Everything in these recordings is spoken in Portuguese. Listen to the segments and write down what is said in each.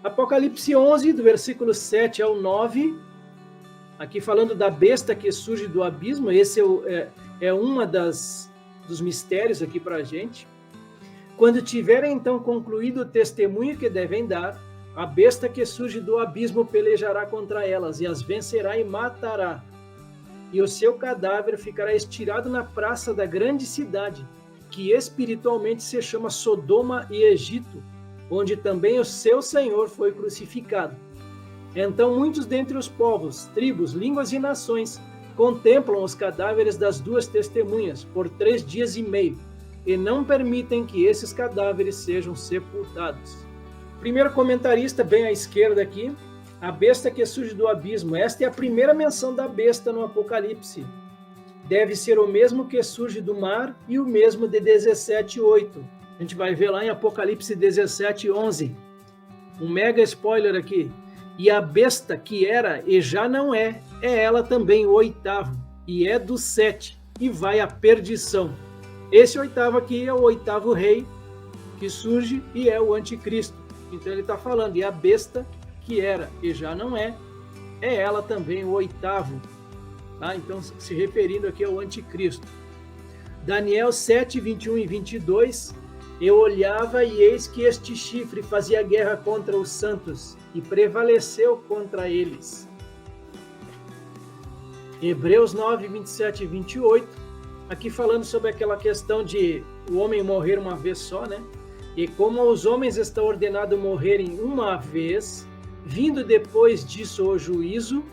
Apocalipse 11, do versículo 7 ao 9, aqui falando da besta que surge do abismo. Esse é uma dos mistérios aqui para a gente. Quando tiverem então concluído o testemunho que devem dar, a besta que surge do abismo pelejará contra elas e as vencerá e matará. E o seu cadáver ficará estirado na praça da grande cidade, que espiritualmente se chama Sodoma e Egito, onde também o seu Senhor foi crucificado. Então muitos dentre os povos, tribos, línguas e nações contemplam os cadáveres das duas testemunhas por 3 dias e meio, e não permitem que esses cadáveres sejam sepultados. Primeiro comentarista, bem à esquerda aqui, a besta que surge do abismo. Esta é a primeira menção da besta no Apocalipse. Deve ser o mesmo que surge do mar e o mesmo de 17:8. A gente vai ver lá em Apocalipse 17:11. Um mega spoiler aqui. E a besta que era e já não é ela também o 8º, e é do 7, e vai à perdição. Esse 8º aqui é o 8º rei que surge e é o anticristo. Então ele está falando, e a besta que era e já não é ela também o 8º. Tá? Então, se referindo aqui ao anticristo. Daniel 7, 21 e 22, eu olhava e eis que este chifre fazia guerra contra os santos e prevaleceu contra eles. Hebreus 9, 27 e 28, aqui falando sobre aquela questão de o homem morrer uma vez só, né? E como aos homens está ordenado morrerem uma vez, vindo depois disso o juízo,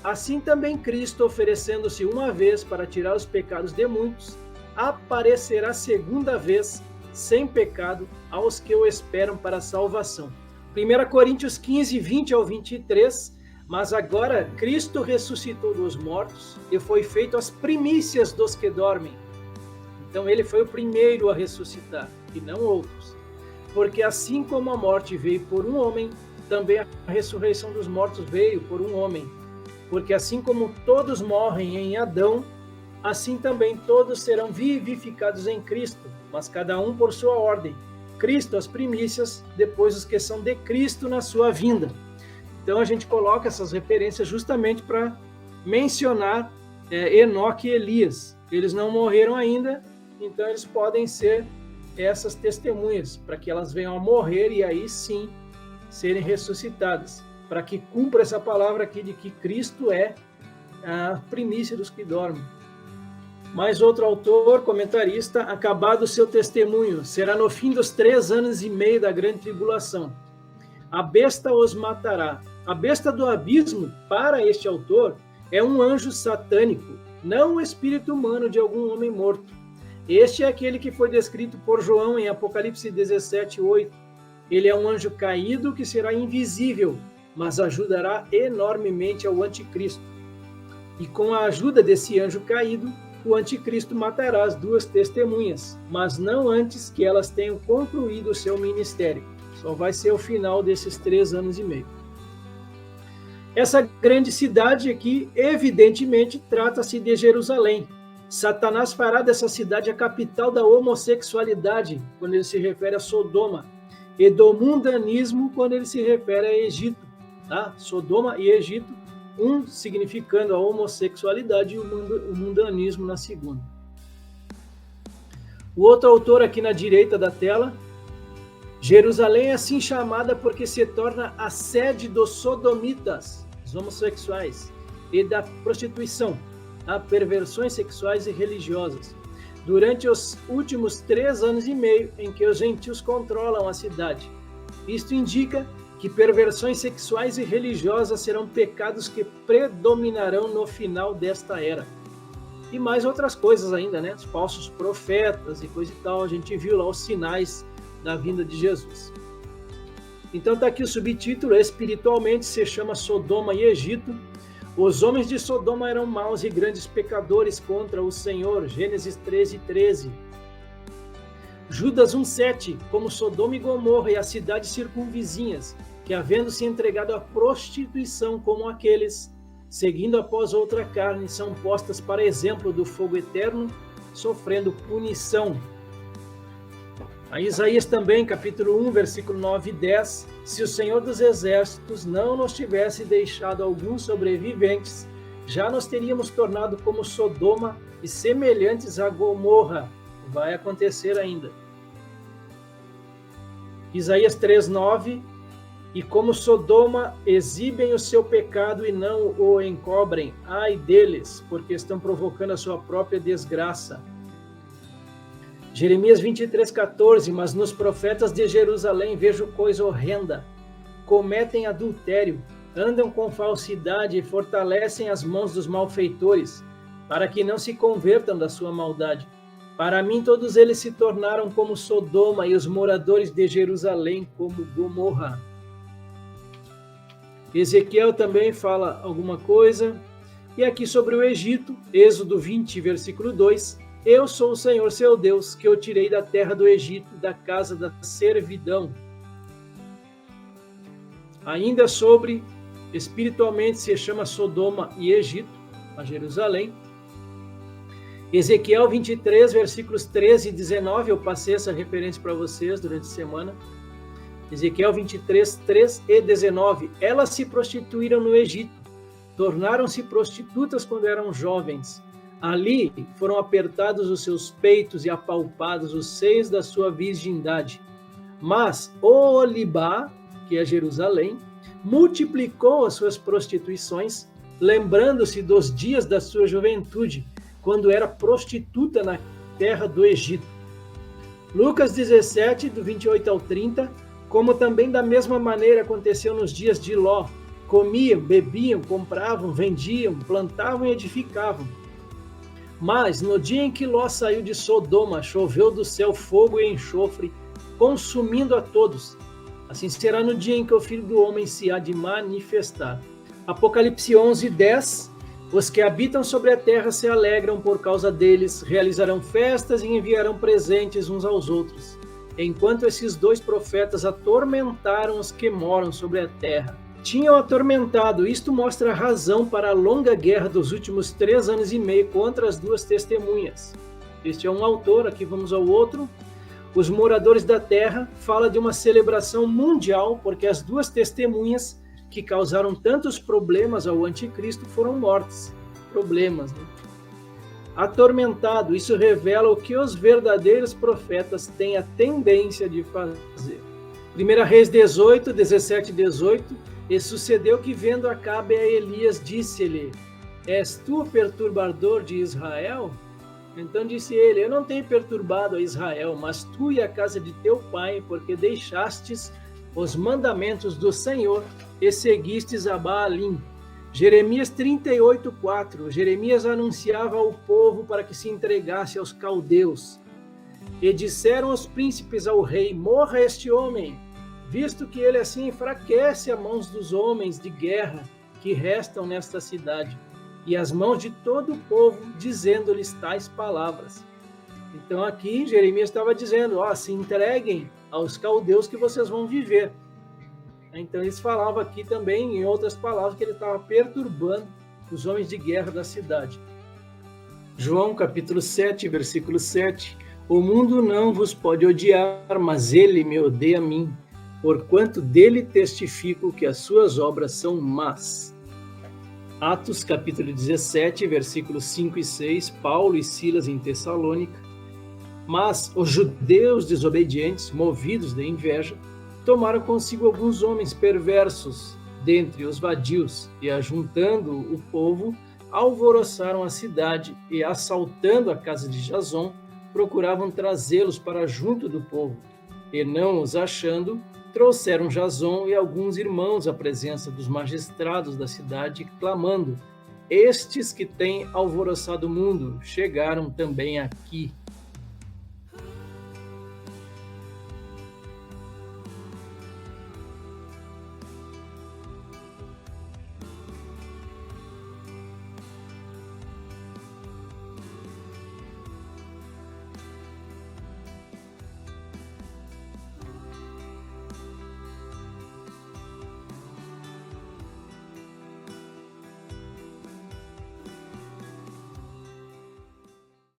assim também Cristo, oferecendo-se uma vez para tirar os pecados de muitos, aparecerá segunda vez, sem pecado, aos que o esperam para a salvação. 1 Coríntios 15, 20 ao 23, mas agora Cristo ressuscitou dos mortos e foi feito as primícias dos que dormem. Então ele foi o primeiro a ressuscitar, e não outros. Porque assim como a morte veio por um homem, também a ressurreição dos mortos veio por um homem. Porque assim como todos morrem em Adão, assim também todos serão vivificados em Cristo, mas cada um por sua ordem. Cristo as primícias, depois os que são de Cristo na sua vinda. Então a gente coloca essas referências justamente para mencionar Enoque e Elias. Eles não morreram ainda, então eles podem ser essas testemunhas, para que elas venham a morrer e aí sim serem ressuscitadas, para que cumpra essa palavra aqui de que Cristo é a primícia dos que dormem. Mais outro autor, comentarista, acabado o seu testemunho, será no fim dos 3 anos e meio da grande tribulação. A besta os matará. A besta do abismo, para este autor, é um anjo satânico, não o espírito humano de algum homem morto. Este é aquele que foi descrito por João em Apocalipse 17:8. Ele é um anjo caído que será invisível, mas ajudará enormemente ao anticristo. E com a ajuda desse anjo caído, o anticristo matará as 2 testemunhas, mas não antes que elas tenham concluído o seu ministério. Só vai ser o final desses 3 anos e meio. Essa grande cidade aqui, evidentemente, trata-se de Jerusalém. Satanás fará dessa cidade a capital da homossexualidade, quando ele se refere a Sodoma, e do mundanismo, quando ele se refere a Egito. Tá? Sodoma e Egito, um significando a homossexualidade e o mundanismo na segunda. O outro autor aqui na direita da tela, Jerusalém é assim chamada porque se torna a sede dos sodomitas, os homossexuais, e da prostituição, a perversões sexuais e religiosas, durante os últimos 3 anos e meio em que os gentios controlam a cidade. Isto indica que perversões sexuais e religiosas serão pecados que predominarão no final desta era. E mais outras coisas ainda, né? Os falsos profetas e coisa e tal, a gente viu lá os sinais da vinda de Jesus. Então está aqui o subtítulo, espiritualmente se chama Sodoma e Egito. Os homens de Sodoma eram maus e grandes pecadores contra o Senhor, Gênesis 13:13. Judas 1:7, como Sodoma e Gomorra e as cidades circunvizinhas, que havendo-se entregado à prostituição como aqueles, seguindo após outra carne, são postas para exemplo do fogo eterno, sofrendo punição. A Isaías também, capítulo 1, versículo 9 e 10. Se o Senhor dos Exércitos não nos tivesse deixado alguns sobreviventes, já nos teríamos tornado como Sodoma e semelhantes a Gomorra. Vai acontecer ainda. Isaías 3:9. E como Sodoma exibem o seu pecado e não o encobrem, ai deles, porque estão provocando a sua própria desgraça. Jeremias 23:14. Mas nos profetas de Jerusalém vejo coisa horrenda. Cometem adultério, andam com falsidade e fortalecem as mãos dos malfeitores, para que não se convertam da sua maldade. Para mim todos eles se tornaram como Sodoma e os moradores de Jerusalém como Gomorra. Ezequiel também fala alguma coisa. E aqui sobre o Egito, Êxodo 20, versículo 2. Eu sou o Senhor seu Deus, que eu tirei da terra do Egito, da casa da servidão. Ainda sobre, espiritualmente se chama Sodoma e Egito, a Jerusalém. Ezequiel 23, versículos 13 e 19, eu passei essa referência para vocês durante a semana. Ezequiel 23, 3 e 19. Elas se prostituíram no Egito, tornaram-se prostitutas quando eram jovens. Ali foram apertados os seus peitos e apalpados os seios da sua virgindade. Mas Olibá, que é Jerusalém, multiplicou as suas prostituições, lembrando-se dos dias da sua juventude, quando era prostituta na terra do Egito. Lucas 17, do 28 ao 30. Como também da mesma maneira aconteceu nos dias de Ló. Comiam, bebiam, compravam, vendiam, plantavam e edificavam. Mas no dia em que Ló saiu de Sodoma, choveu do céu fogo e enxofre, consumindo a todos. Assim será no dia em que o Filho do Homem se há de manifestar. Apocalipse 11, 10. Os que habitam sobre a terra se alegram por causa deles, realizarão festas e enviarão presentes uns aos outros, enquanto esses dois profetas atormentaram os que moram sobre a terra. Tinham atormentado, isto mostra a razão para a longa guerra dos últimos 3 anos e meio contra as duas testemunhas. Este é um autor, aqui vamos ao outro. Os moradores da terra fala de uma celebração mundial, porque as duas testemunhas que causaram tantos problemas ao anticristo foram mortas. Problemas, né? Atormentado, isso revela o que os verdadeiros profetas têm a tendência de fazer. 1 Reis 18, 17 e 18. E sucedeu que, vendo Acabe a Elias, disse-lhe: És tu o perturbador de Israel? Então disse ele: Eu não tenho perturbado a Israel, mas tu e a casa de teu pai, porque deixastes os mandamentos do Senhor e seguistes a Baalim. Jeremias 38:4. Jeremias anunciava ao povo para que se entregasse aos caldeus. E disseram os príncipes ao rei: Morra este homem, visto que ele assim enfraquece as mãos dos homens de guerra que restam nesta cidade, e as mãos de todo o povo, dizendo-lhes tais palavras. Então aqui Jeremias estava dizendo: se entreguem aos caldeus que vocês vão viver. Então eles falavam aqui também, em outras palavras, que ele estava perturbando os homens de guerra da cidade. João capítulo 7, versículo 7. O mundo não vos pode odiar, mas ele me odeia a mim, porquanto dele testifico que as suas obras são más. Atos capítulo 17, versículos 5 e 6. Paulo e Silas em Tessalônica. Mas os judeus desobedientes, movidos de inveja, tomaram consigo alguns homens perversos dentre os vadios, e, ajuntando o povo, alvoroçaram a cidade e, assaltando a casa de Jasón, procuravam trazê-los para junto do povo. E, não os achando, trouxeram Jasón e alguns irmãos à presença dos magistrados da cidade, clamando: Estes que têm alvoroçado o mundo chegaram também aqui.